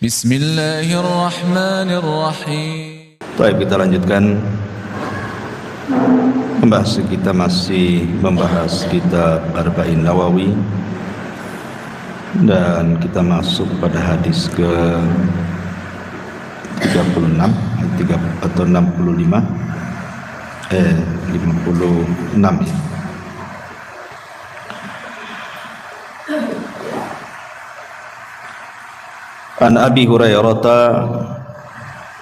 Bismillahirrahmanirrahim. Baik, kita lanjutkan pembahasan kita, masih membahas kitab Arba'in Nawawi, dan kita masuk pada hadis ke 36 atau 65 56 ya. An Abi Hurairah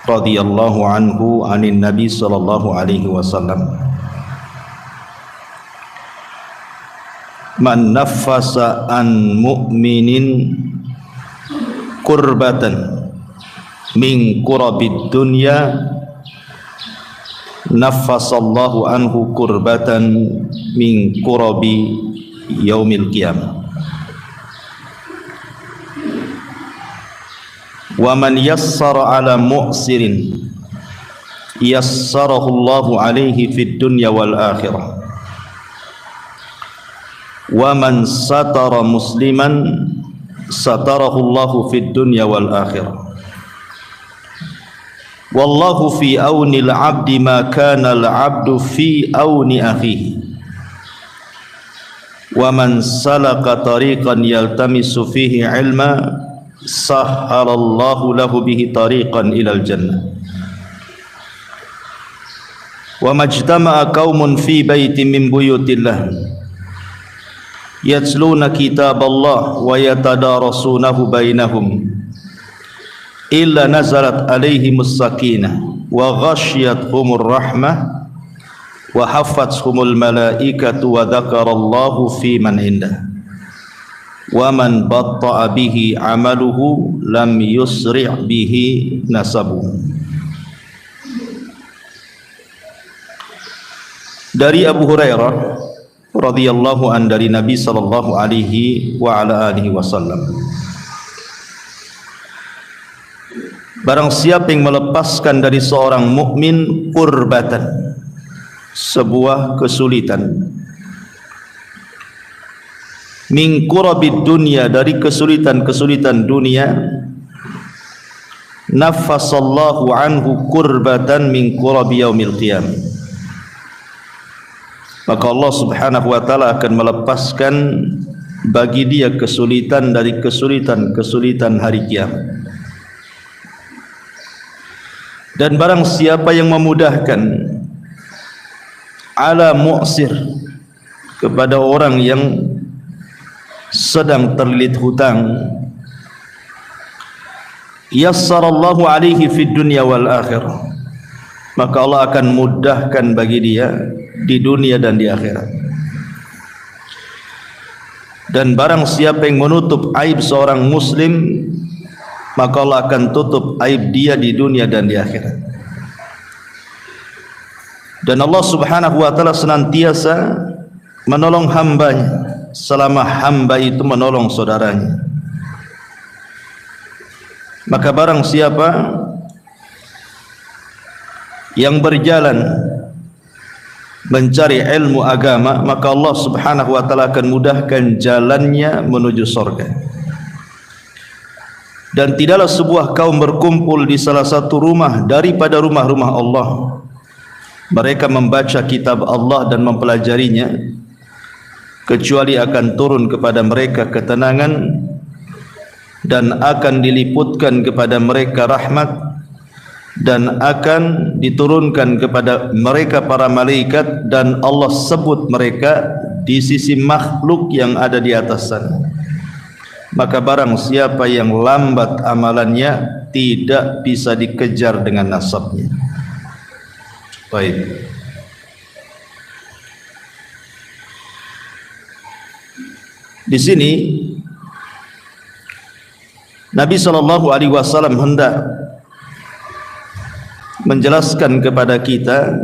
radhiyallahu anhu anin Nabi sallallahu alaihi wasallam, man naffasa an mu'minin kurbatan min kurabid dunya naffasallahu anhu kurbatan min kurabi yaumil qiyamah. Wa man yassara ala mu'sirin yassarahu Allahu alaihi fid dunya wal akhirah. Wa man satara musliman satarahu Allahu fid dunya wal akhirah. Wallahu fi auni al-'abdi ma kana al-'abdu fi auni akhihi. Wa man salaka tariqan yaltamisu fihi 'ilma sahhalallahu lahu bihi tariqan ilal jannah. Wa majtama'a qaumun fi baitin min buyutillah yatluna kitaballah wa yatadarasunahu bainahum illa nazalat alaihimus sakinah wa ghasyiyatuhumur rahmah wa haffathumul malaikatu wa dzakarallahu fi man indah. Wa man batta'a bihi amaluhu lam yusri' bihi nasabuhu. Dari Abu Hurairah radhiyallahu an, dari Nabi sallallahu alaihi wa ala alihi wasallam, barang siapa yang melepaskan dari seorang mukmin kurbatan, sebuah kesulitan, min kurabid dunya, dari kesulitan-kesulitan dunia, naffasallahu anhu kurbatan min kurabi yaumil qiyamah, maka Allah subhanahu wa ta'ala akan melepaskan bagi dia kesulitan dari kesulitan-kesulitan hari kiamat. Dan barang siapa yang memudahkan ala mu'sir, kepada orang yang sedang terlilit hutang, yassarallahu alaihi fid dunya wal akhirah, maka Allah akan mudahkan bagi dia di dunia dan di akhirat. Dan barang siapa yang menutup aib seorang muslim, maka Allah akan tutup aib dia di dunia dan di akhirat. Dan Allah subhanahu wa ta'ala senantiasa menolong hambanya selama hamba itu menolong saudaranya. Maka barang siapa yang berjalan mencari ilmu agama, maka Allah subhanahu wa ta'ala akan mudahkan jalannya menuju surga. Dan tidaklah sebuah kaum berkumpul di salah satu rumah daripada rumah-rumah Allah, mereka membaca kitab Allah dan mempelajarinya, kecuali akan turun kepada mereka ketenangan dan akan diliputkan kepada mereka rahmat, dan akan diturunkan kepada mereka para malaikat, dan Allah sebut mereka di sisi makhluk yang ada di atas sana. Maka barang siapa yang lambat amalannya, tidak bisa dikejar dengan nasabnya. Baik, di sini Nabi sallallahu alaihi wasallam hendak menjelaskan kepada kita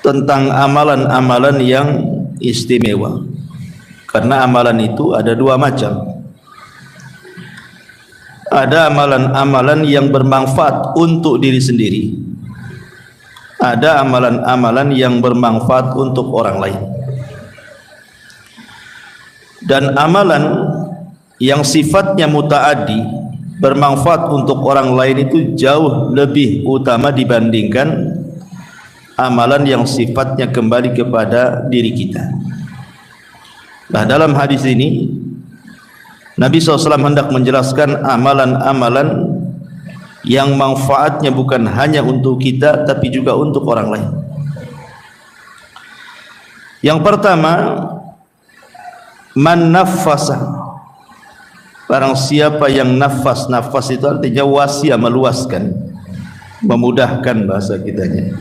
tentang amalan-amalan yang istimewa. Karena amalan itu ada dua macam. Ada amalan-amalan yang bermanfaat untuk diri sendiri, ada amalan-amalan yang bermanfaat untuk orang lain. Dan amalan yang sifatnya mutaaddi, bermanfaat untuk orang lain itu jauh lebih utama dibandingkan amalan yang sifatnya kembali kepada diri kita. Nah, dalam hadis ini Nabi SAW hendak menjelaskan amalan-amalan yang manfaatnya bukan hanya untuk kita tapi juga untuk orang lain. Yang pertama, man naffasa, barang siapa yang nafas. Nafas itu artinya wasiah, meluaskan, memudahkan bahasa kitanya.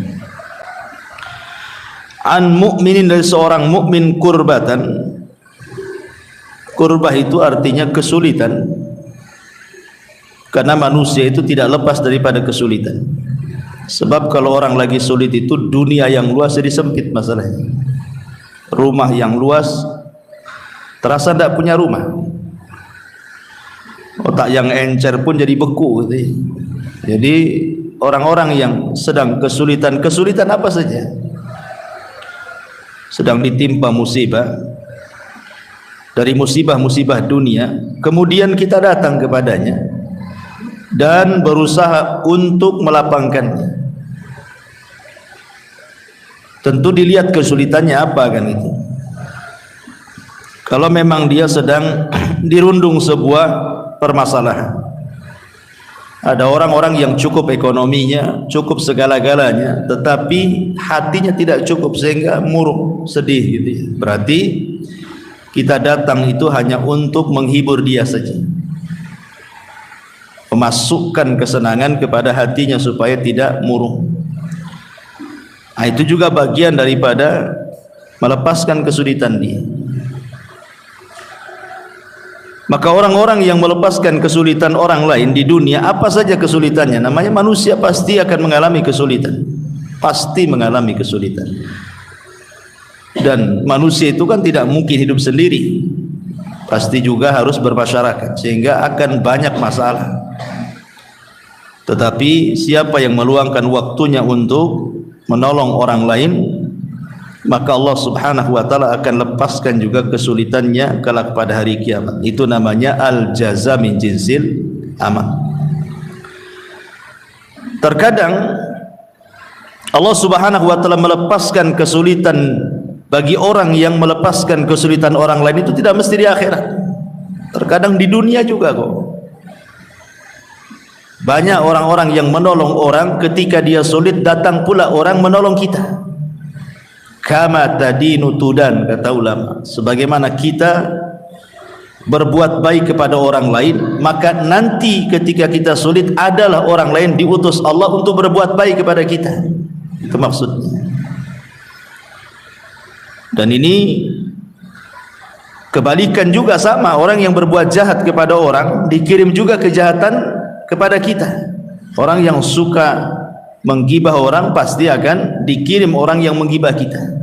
An mu'minin, dari seorang mukmin, kurbatan. Kurbah itu artinya kesulitan, karena manusia itu tidak lepas daripada kesulitan. Sebab kalau orang lagi sulit itu dunia yang luas jadi sempit masalahnya. Rumah yang luas terasa tidak punya rumah. Otak yang encer pun jadi beku gitu. Jadi orang-orang yang sedang kesulitan apa saja, sedang ditimpa musibah, dari musibah-musibah dunia, kemudian kita datang kepadanya dan berusaha untuk melapangkannya. Tentu dilihat kesulitannya apa kan itu. Kalau memang dia sedang dirundung sebuah permasalahan, ada orang-orang yang cukup ekonominya, cukup segala-galanya, tetapi hatinya tidak cukup sehingga murung, sedih gitu. Berarti kita datang itu hanya untuk menghibur dia saja, memasukkan kesenangan kepada hatinya supaya tidak murung. Nah, itu juga bagian daripada melepaskan kesulitan dia. Maka orang-orang yang melepaskan kesulitan orang lain di dunia, apa saja kesulitannya, namanya manusia pasti akan mengalami kesulitan, pasti mengalami kesulitan. Dan manusia itu kan tidak mungkin hidup sendiri, pasti juga harus bermasyarakat, sehingga akan banyak masalah. Tetapi siapa yang meluangkan waktunya untuk menolong orang lain, maka Allah Subhanahu wa taala akan lepaskan juga kesulitannya kelak pada hari kiamat. Itu namanya al-jaza min jinsil amal. Terkadang Allah Subhanahu wa taala melepaskan kesulitan bagi orang yang melepaskan kesulitan orang lain itu tidak mesti di akhirat. Terkadang di dunia juga kok. Banyak orang-orang yang menolong orang, ketika dia sulit datang pula orang menolong kita. Kama tadinu tudan, kata ulama. Sebagaimana kita berbuat baik kepada orang lain, maka nanti ketika kita sulit adalah orang lain diutus Allah untuk berbuat baik kepada kita. Itu maksudnya. Dan ini kebalikan juga sama, orang yang berbuat jahat kepada orang dikirim juga kejahatan kepada kita. Orang yang suka menggibah orang pasti akan dikirim orang yang menggibah kita.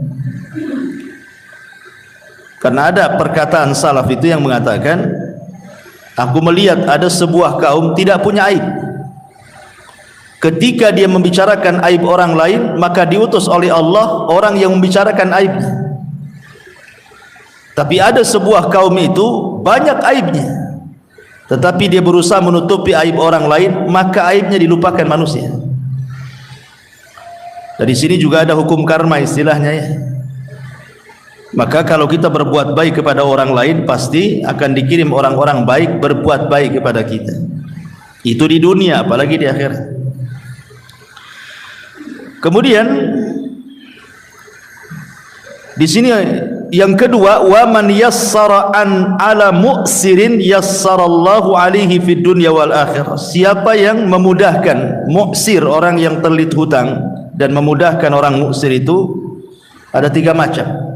Karena ada perkataan salaf itu yang mengatakan, aku melihat ada sebuah kaum tidak punya aib. Ketika dia membicarakan aib orang lain, maka diutus oleh Allah orang yang membicarakan aibnya. Tapi ada sebuah kaum itu banyak aibnya, tetapi dia berusaha menutupi aib orang lain, maka aibnya dilupakan manusia. Dari sini juga ada hukum karma istilahnya ya. Maka kalau kita berbuat baik kepada orang lain, pasti akan dikirim orang-orang baik berbuat baik kepada kita. Itu di dunia, apalagi di akhirat. Kemudian di sini yang kedua, wa man yassara an ala mu'sirin yassarallahu alaihi fid dunya wal akhirah. Siapa yang memudahkan mu'sir, orang yang terlilit hutang, dan memudahkan orang mu'sir itu ada tiga macam.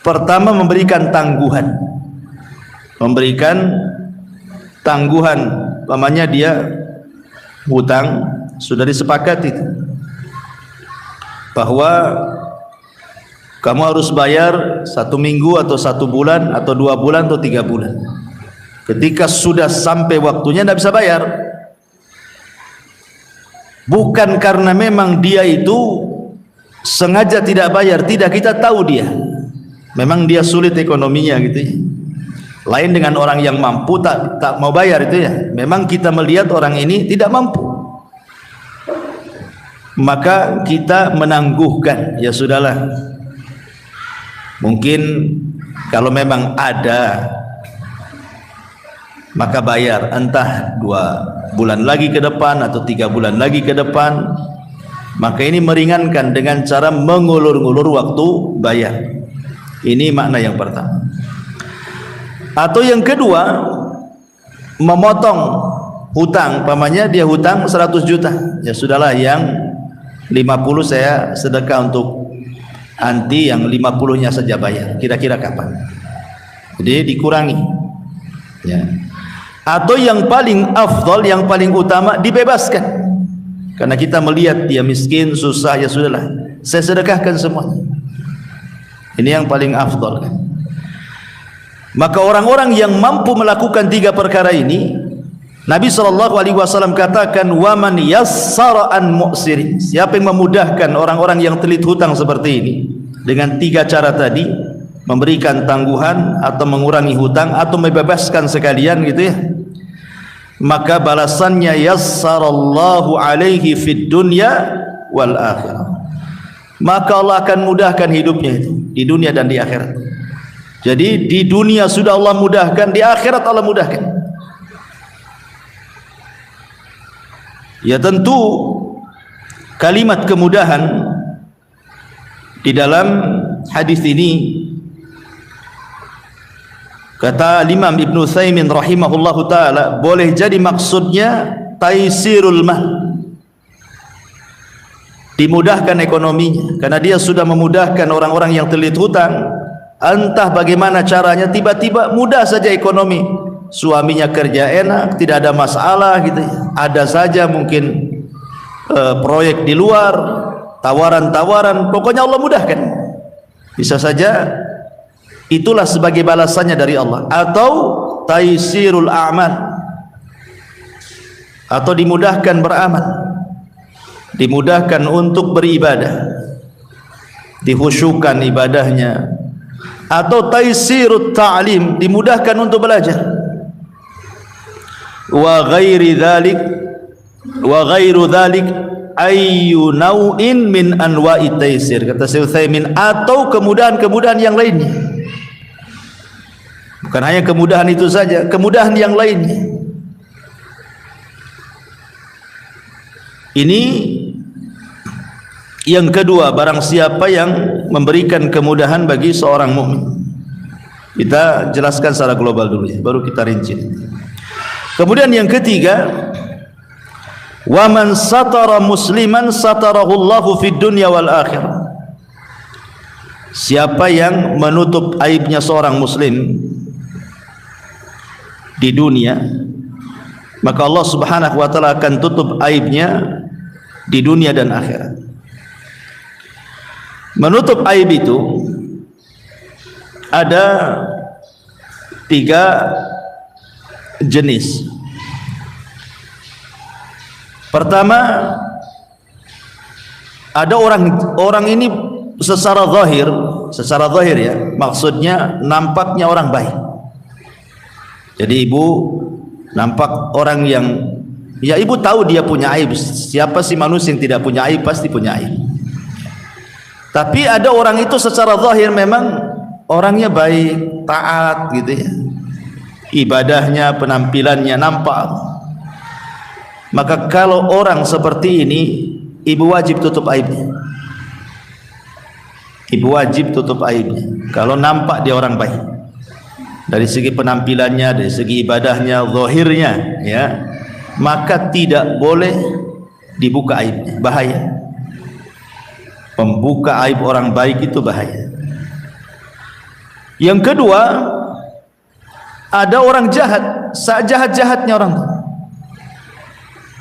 Pertama, memberikan tangguhan. Memberikan tangguhan, umpamanya dia hutang, sudah disepakati bahwa kamu harus bayar 1 minggu atau 1 bulan atau 2 bulan atau 3 bulan. Ketika sudah sampai waktunya tidak bisa bayar, bukan karena memang dia itu sengaja tidak bayar, tidak, kita tahu dia memang dia sulit ekonominya gitu ya. Lain dengan orang yang mampu tak mau bayar itu ya. Memang kita melihat orang ini tidak mampu, maka kita menangguhkan, ya sudahlah. Mungkin kalau memang ada, maka bayar, entah 2 bulan lagi ke depan atau 3 bulan lagi ke depan. Maka ini meringankan dengan cara mengulur-ngulur waktu bayar. Ini makna yang pertama. Atau yang kedua, memotong hutang. Pamannya dia hutang 100 juta, ya sudahlah, yang 50 saya sedekah untuk anti, yang 50-nya saja bayar. Kira-kira kapan? Jadi dikurangi, ya. Atau yang paling afdal, yang paling utama, dibebaskan. Karena kita melihat dia miskin, susah, ya sudahlah, saya sedekahkan semuanya. Ini yang paling afdal kan. Maka orang-orang yang mampu melakukan 3 perkara ini, Nabi SAW katakan, waman yassara an mu'sirin, siapa yang memudahkan orang-orang yang telit hutang seperti ini dengan 3 cara tadi, memberikan tangguhan atau mengurangi hutang atau membebaskan sekalian gitu ya, maka balasannya yassarallahu alaihi fid dunya wal akhirah, maka Allah akan mudahkan hidupnya itu di dunia dan di akhirat. Jadi di dunia sudah Allah mudahkan, di akhirat Allah mudahkan. Ya tentu kalimat kemudahan di dalam hadis ini, kata Imam Ibn Utsaimin rahimahullahu taala, boleh jadi maksudnya taisirul mal, dimudahkan ekonominya, karena dia sudah memudahkan orang-orang yang telit hutang. Entah bagaimana caranya, tiba-tiba mudah saja ekonomi. Suaminya kerja enak, tidak ada masalah gitu ya. Ada saja mungkin proyek di luar, tawaran-tawaran, pokoknya Allah mudahkan. Bisa saja itulah sebagai balasannya dari Allah. Atau taisirul a'mal, atau dimudahkan beramal, dimudahkan untuk beribadah, dihusyukan ibadahnya. Atau taisirut ta'lim, dimudahkan untuk belajar. Wa ghairi dzalik, wa ghairu dzalik ayyu nau'in min anwa'i taisir, kata Syekh Utsaimin, atau kemudahan-kemudahan yang lainnya. Bukan hanya kemudahan itu saja, kemudahan yang lainnya. Ini yang kedua, barang siapa yang memberikan kemudahan bagi seorang mukmin. Kita jelaskan secara global dulu ya, baru kita rinci. Kemudian yang ketiga, wa man satara musliman satarahullahu fid dunya wal akhirah. Siapa yang menutup aibnya seorang muslim di dunia, maka Allah Subhanahu wa taala akan tutup aibnya di dunia dan akhirat. Menutup aib itu ada 3 jenis. Pertama, ada orang ini secara zahir ya, maksudnya nampaknya orang baik. Jadi ibu nampak orang yang, ya ibu tahu dia punya aib. Siapa sih manusia yang tidak punya aib? Pasti punya aib. Tapi ada orang itu secara zahir memang orangnya baik, taat gitu ya, ibadahnya, penampilannya nampak. Maka kalau orang seperti ini, ibu wajib tutup aibnya. Ibu wajib tutup aibnya. Kalau nampak dia orang baik, dari segi penampilannya, dari segi ibadahnya, zahirnya ya, maka tidak boleh dibuka aibnya, bahaya. Membuka aib orang baik itu bahaya. Yang kedua, ada orang jahat, sejahat-jahatnya orang,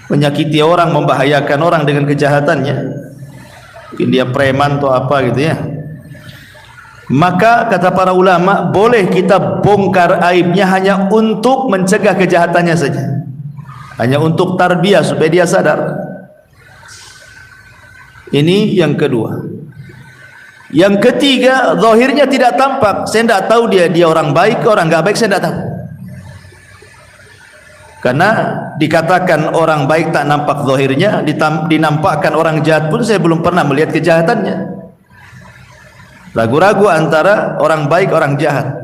menyakiti orang, membahayakan orang dengan kejahatannya. Mungkin dia preman atau apa gitu ya. Maka kata para ulama, boleh kita bongkar aibnya hanya untuk mencegah kejahatannya saja, hanya untuk tarbiyah supaya dia sadar. Ini yang kedua. Yang ketiga, zahirnya tidak tampak. Saya tidak tahu dia orang baik, orang enggak baik, saya tidak tahu. Karena dikatakan orang baik tak nampak zahirnya, dinampakkan orang jahat pun saya belum pernah melihat kejahatannya. Ragu-ragu antara orang baik, orang jahat.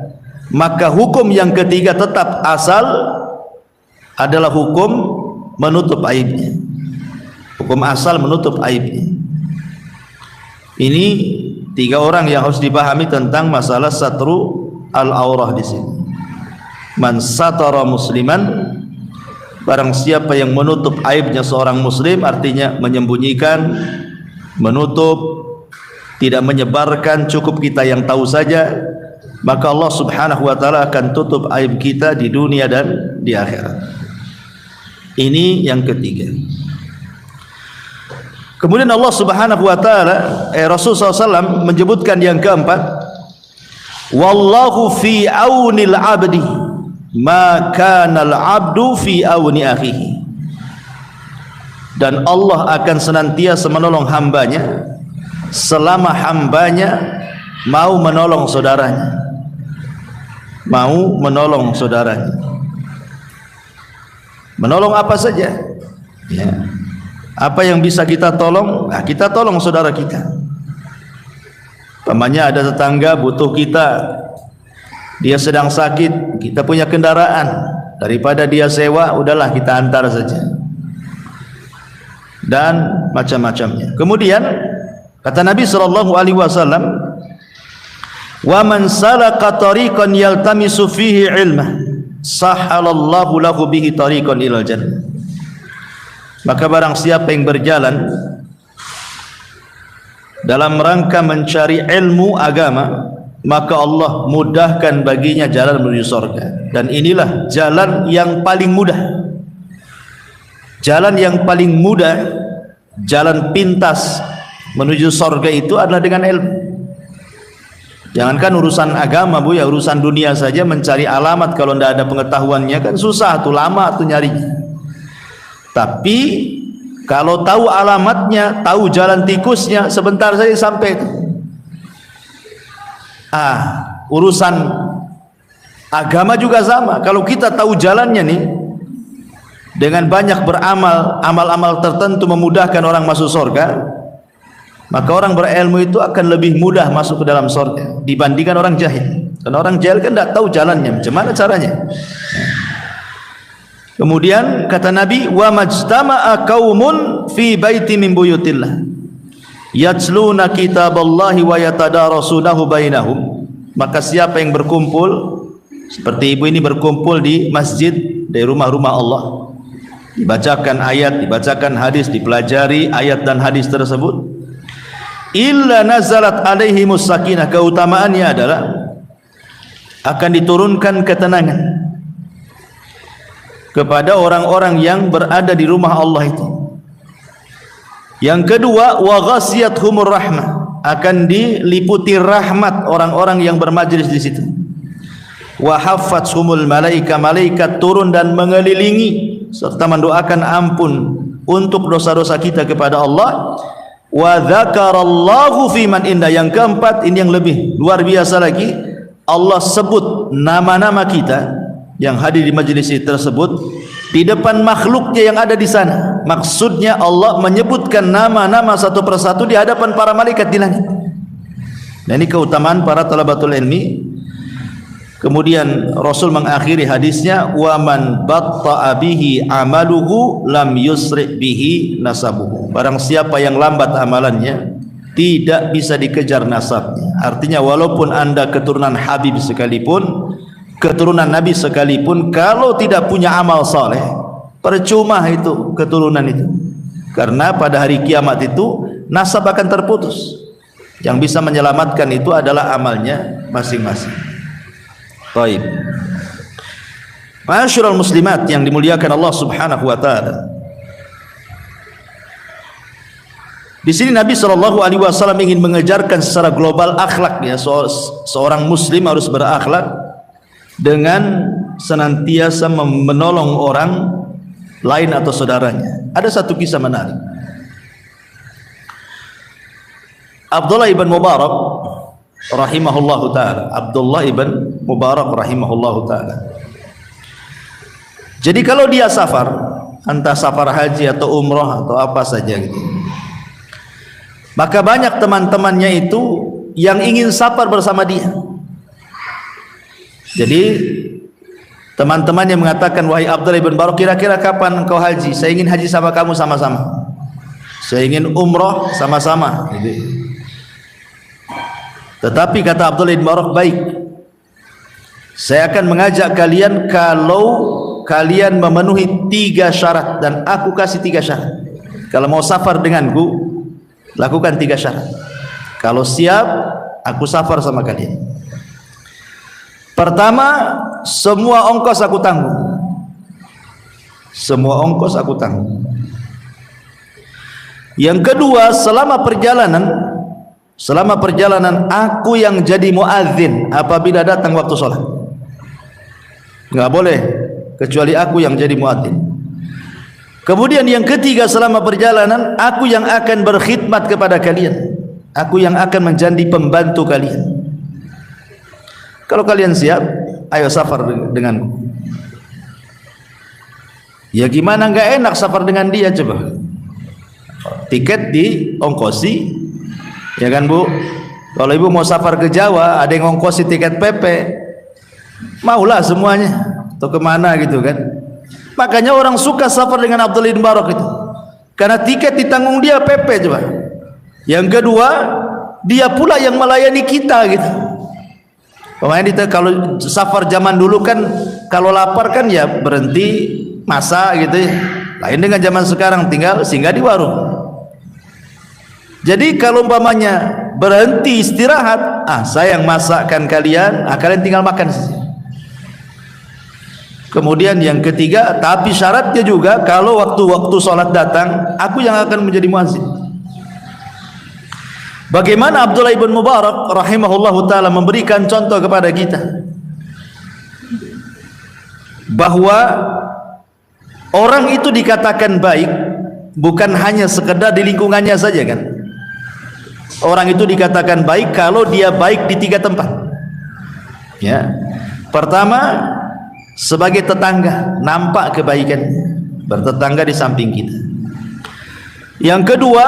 Maka hukum yang ketiga tetap asal adalah hukum menutup aibnya. Hukum asal menutup aibnya. Ini tiga orang yang harus dipahami tentang masalah satru al-aurah di sini. Man satara musliman, barang siapa yang menutup aibnya seorang muslim, artinya menyembunyikan, menutup, tidak menyebarkan, cukup kita yang tahu saja, maka Allah Subhanahu wa taala akan tutup aib kita di dunia dan di akhirat. Ini yang ketiga. Kemudian Allah Subhanahu wa taala, Rasul SAW menyebutkan yang keempat, wallahu fi aunil abdi ma kana al abdu fi auni akhihi. Dan Allah akan senantiasa menolong hambanya selama hambanya mau menolong saudaranya. Mau menolong saudaranya. Menolong apa saja, ya. Apa yang bisa kita tolong, nah kita tolong saudara kita. Pamannya ada tetangga butuh kita, dia sedang sakit, kita punya kendaraan, daripada dia sewa, udahlah kita antar saja. Dan macam-macamnya. Kemudian kata Nabi SAW, wa man salaka tariqan yaltamisu fihi ilmah sahalallahu lahu bihi tariqan ilal jannah. Maka barang siapa yang berjalan dalam rangka mencari ilmu agama, maka Allah mudahkan baginya jalan menuju surga. Dan inilah jalan yang paling mudah. Jalan yang paling mudah, jalan pintas menuju surga itu adalah dengan ilmu. Jangankan urusan agama Bu, ya urusan dunia saja mencari alamat kalau tidak ada pengetahuannya kan susah tuh, lama tuh nyarinya. Tapi kalau tahu alamatnya, tahu jalan tikusnya, sebentar saja sampai. Urusan agama juga sama. Kalau kita tahu jalannya nih, dengan banyak beramal, amal-amal tertentu memudahkan orang masuk surga, maka orang berilmu itu akan lebih mudah masuk ke dalam surga dibandingkan orang jahil. Karena orang jahil kan tidak tahu jalannya, macam mana caranya. Kemudian kata Nabi, wa majtama'a qaumun fi baiti min buyutillah yatluna kitaballahi wa yatadarasunahu bainahum. Maka siapa yang berkumpul seperti ibu ini berkumpul di masjid, di rumah-rumah Allah, dibacakan ayat, dibacakan hadis, dipelajari ayat dan hadis tersebut, illa nazalat alaihimus sakinah, keutamaannya adalah akan diturunkan ketenangan kepada orang-orang yang berada di rumah Allah itu. Yang kedua, wa ghasiyatuhumur rahmah, akan diliputi rahmat orang-orang yang bermajlis di situ. Wa haffathumul malaika, malaikat turun dan mengelilingi serta mendoakan ampun untuk dosa-dosa kita kepada Allah. Wa dzakarallahu fi man inda, yang keempat ini yang lebih luar biasa lagi, Allah sebut nama-nama kita yang hadir di majelis tersebut di depan makhluknya yang ada di sana. Maksudnya Allah menyebutkan nama-nama satu persatu di hadapan para malaikat di langit. Dan ini keutamaan para talabatul ilmi. Kemudian Rasul mengakhiri hadisnya, wa man batta'a bihi amaluhu lam yusri bihi nasabuhu. Barang siapa yang lambat amalannya, tidak bisa dikejar nasabnya. Artinya walaupun anda keturunan Habib sekalipun, keturunan Nabi sekalipun, kalau tidak punya amal soleh, percuma itu keturunan itu. Karena pada hari kiamat itu nasab akan terputus. Yang bisa menyelamatkan itu adalah amalnya masing-masing. Baik. Ma'asyiral muslimat yang dimuliakan Allah Subhanahu wa taala. Di sini Nabi SAW ingin mengejarkan secara global akhlak, ya, seorang muslim harus berakhlak dengan senantiasa menolong orang lain atau saudaranya. Ada satu kisah menarik. Abdullah ibn Mubarak rahimahullahu taala, Abdullah ibn Mubarak rahimahullahu taala. Jadi kalau dia safar, entah safar haji atau umroh atau apa saja gitu, maka banyak teman-temannya itu yang ingin safar bersama dia. Jadi teman-temannya mengatakan, wahai Abdullah ibn Mubarak, kira-kira kapan engkau haji? Saya ingin haji sama kamu sama-sama. Saya ingin umroh sama-sama gitu. Tetapi kata Abdullah ibn Mubarak, baik, saya akan mengajak kalian kalau kalian memenuhi 3 syarat, dan aku kasih 3 syarat. Kalau mau safar denganku, lakukan 3 syarat. Kalau siap, aku safar sama kalian. Pertama, semua ongkos aku tanggung. Semua ongkos aku tanggung. Yang kedua, selama perjalanan aku yang jadi muadzin apabila datang waktu sholat. Enggak boleh kecuali aku yang jadi muadzin. Kemudian yang ketiga, selama perjalanan aku yang akan berkhidmat kepada kalian. Aku yang akan menjadi pembantu kalian. Kalau kalian siap, ayo safar denganku. Ya gimana enggak enak safar dengan dia coba. Tiket diongkosi, ya kan Bu? Kalau ibu mau safar ke Jawa, ada yang ongkosi tiket PP, maulah semuanya. Atau kemana gitu kan? Makanya orang suka safar dengan Abdullah bin Mubarak itu, karena tiket ditanggung dia PP coba. Yang kedua, dia pula yang melayani kita gitu. Pemain itu kalau safar zaman dulu kan, kalau lapar kan ya berhenti masak gitu ya. Lain dengan zaman sekarang tinggal singgah di warung. Jadi kalau umpamanya berhenti istirahat, saya yang masakkan kalian, kalian tinggal makan saja. Kemudian yang ketiga, tapi syaratnya juga kalau waktu-waktu sholat datang, aku yang akan menjadi muazzin. Bagaimana Abdullah ibn Mubarak rahimahullahu taala memberikan contoh kepada kita bahwa orang itu dikatakan baik bukan hanya sekedar di lingkungannya saja kan. Orang itu dikatakan baik kalau dia baik di 3 tempat. Ya. Pertama, sebagai tetangga, nampak kebaikan, bertetangga di samping kita. Yang kedua,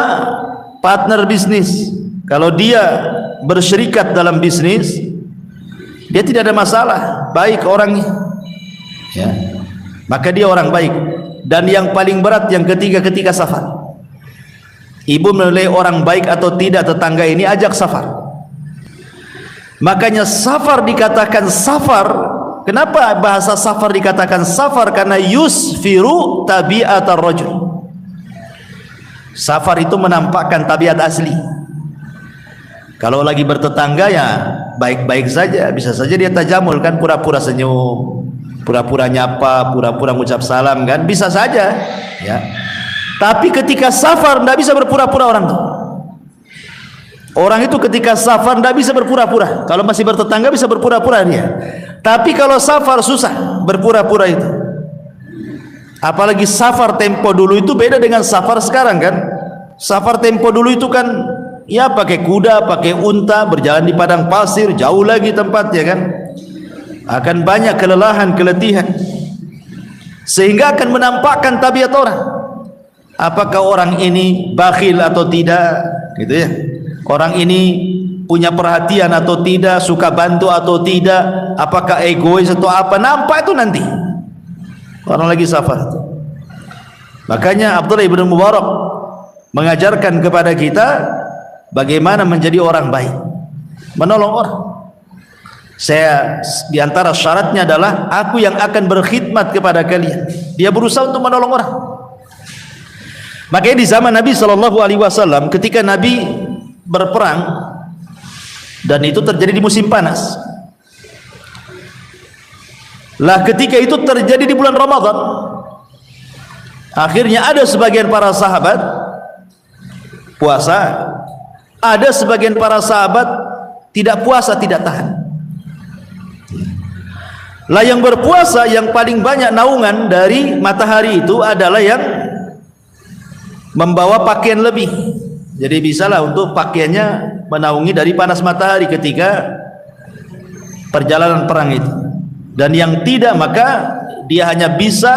partner bisnis. Kalau dia bersyirikat dalam bisnis, dia tidak ada masalah, baik orangnya, ya, maka dia orang baik. Dan yang paling berat yang ketiga, ketika safar, ibu menilai orang baik atau tidak tetangga ini, ajak safar. Makanya safar dikatakan safar. Kenapa bahasa safar dikatakan safar? Karena yusfiru tabi'atar rajul. Safar itu menampakkan tabiat asli. Kalau lagi bertetangga ya baik-baik saja, bisa saja dia tajamul kan, pura-pura senyum, pura-pura nyapa, pura-pura ngucap salam kan, bisa saja ya. Tapi ketika safar tidak bisa berpura-pura orang tuh. Orang itu ketika safar tidak bisa berpura-pura. Kalau masih bertetangga bisa berpura-pura dia. Tapi kalau safar susah berpura-pura itu. Apalagi safar tempo dulu itu beda dengan safar sekarang kan. Safar tempo dulu itu kan ya pakai kuda, pakai unta, berjalan di padang pasir, jauh lagi tempatnya kan. Akan banyak kelelahan, keletihan. Sehingga akan menampakkan tabiat orang. Apakah orang ini bakhil atau tidak, gitu ya. Orang ini punya perhatian atau tidak, suka bantu atau tidak, apakah egois atau apa, nampak itu nanti orang lagi safar. Makanya Abdullah ibn Mubarak mengajarkan kepada kita bagaimana menjadi orang baik, menolong orang. Saya diantara syaratnya adalah aku yang akan berkhidmat kepada kalian. Dia berusaha untuk menolong orang. Makanya di zaman Nabi SAW, ketika Nabi berperang, dan itu terjadi di musim panas, lah ketika itu terjadi di bulan Ramadan, akhirnya ada sebagian para sahabat puasa, ada sebagian para sahabat tidak puasa, tidak tahan. Lah yang berpuasa yang paling banyak naungan dari matahari itu adalah yang membawa pakaian lebih. Jadi bisalah untuk pakaiannya menaungi dari panas matahari ketika perjalanan perang itu. Dan yang tidak, maka dia hanya bisa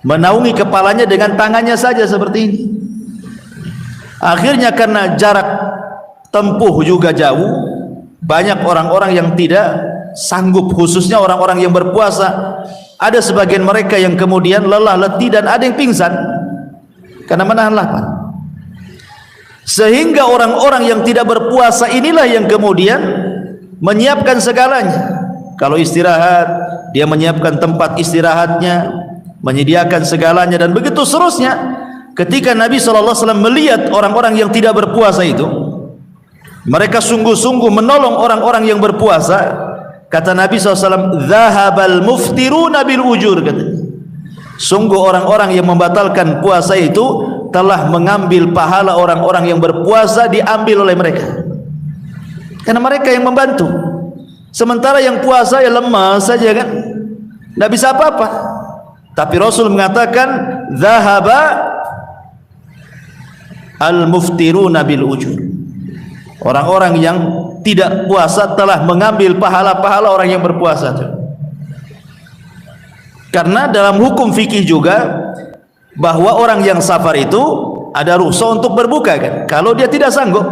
menaungi kepalanya dengan tangannya saja seperti ini. Akhirnya karena jarak tempuh juga jauh, banyak orang-orang yang tidak sanggup, khususnya orang-orang yang berpuasa. Ada sebagian mereka yang kemudian lelah, letih, dan ada yang pingsan karena menahan lapar. Sehingga orang-orang yang tidak berpuasa inilah yang kemudian menyiapkan segalanya. Kalau istirahat, dia menyiapkan tempat istirahatnya, menyediakan segalanya, dan begitu seterusnya. Ketika Nabi SAW melihat orang-orang yang tidak berpuasa itu, mereka sungguh-sungguh menolong orang-orang yang berpuasa. Kata Nabi SAW, "Zahabal muftiruna bil ujur." Sungguh orang-orang yang membatalkan puasa itu telah mengambil pahala orang-orang yang berpuasa, diambil oleh mereka. Karena mereka yang membantu. Sementara yang puasa ya lemah saja kan, tidak bisa apa-apa. Tapi Rasul mengatakan, "Zahaba al-muftiruna bil ujur." Orang-orang yang tidak puasa telah mengambil pahala-pahala orang yang berpuasa. Karena dalam hukum fikih juga bahwa orang yang safar itu ada rukhsah untuk berbuka kan. Kalau dia tidak sanggup,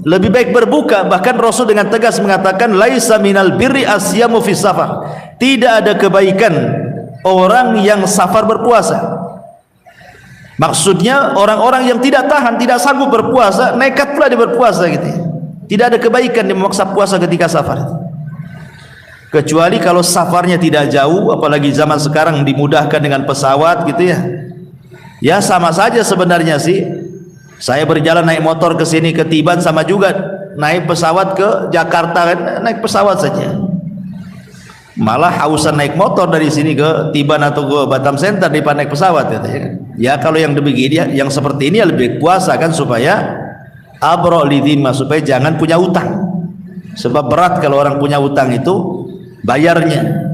lebih baik berbuka. Bahkan Rasul dengan tegas mengatakan, "Laisa minal birri asyamu fi safar." Tidak ada kebaikan orang yang safar berpuasa. Maksudnya orang-orang yang tidak tahan, tidak sanggup berpuasa, nekat pula dia berpuasa gitu ya. Tidak ada kebaikan dia memaksa puasa ketika safar. Kecuali kalau safarnya tidak jauh, apalagi zaman sekarang dimudahkan dengan pesawat gitu ya. Ya sama saja sebenarnya sih. Saya berjalan naik motor ke sini ke Tiban sama juga naik pesawat ke Jakarta kan, naik pesawat saja. Malah hausan naik motor dari sini ke Tiban atau ke Batam Center daripada naik pesawat gitu ya. Ya kalau yang demikian, yang seperti ini ya lebih puasa kan, supaya abro lidhimah, supaya jangan punya utang. Sebab berat kalau orang punya utang itu bayarnya.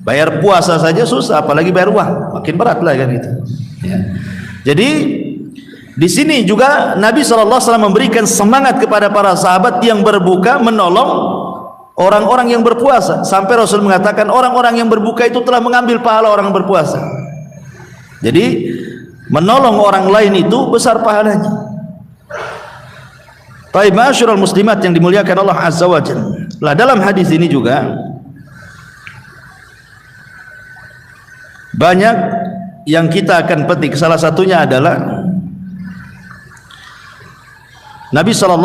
Bayar puasa saja susah, apalagi bayar uang, makin berat lah kan itu ya. Jadi di sini juga Nabi SAW memberikan semangat kepada para sahabat yang berbuka menolong orang-orang yang berpuasa, sampai Rasul mengatakan orang-orang yang berbuka itu telah mengambil pahala orang yang berpuasa. Jadi menolong orang lain itu besar pahalanya. Baik, ma'asyiral muslimat yang dimuliakan Allah Azza wa Jalla. Lah dalam hadis ini juga banyak yang kita akan petik. Salah satunya adalah Nabi SAW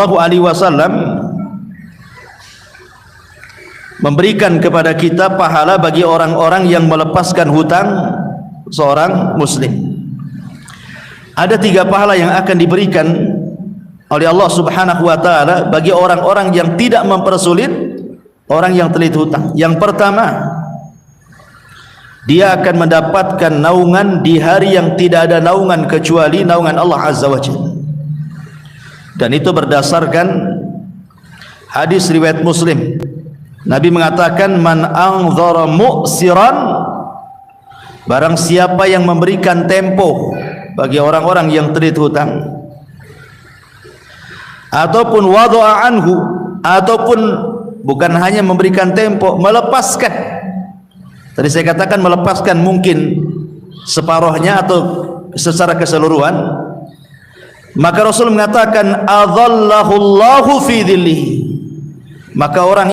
memberikan kepada kita pahala bagi orang-orang yang melepaskan hutang seorang muslim. Ada 3 pahala yang akan diberikan oleh Allah Subhanahu wa taala bagi orang-orang yang tidak mempersulit orang yang terlilit hutang. Yang pertama, dia akan mendapatkan naungan di hari yang tidak ada naungan kecuali naungan Allah Azza wa Jalla. Dan itu berdasarkan hadis riwayat Muslim. Nabi mengatakan, "Man anzara mu'siran," barang siapa yang memberikan tempo bagi orang-orang yang terlilit hutang, ataupun wada'a anhu, ataupun bukan hanya memberikan tempo, melepaskan. Tadi saya katakan melepaskan mungkin separuhnya atau secara keseluruhan, maka Rasul mengatakan, "Adzallahu Allahu fi dhillihi." Maka orang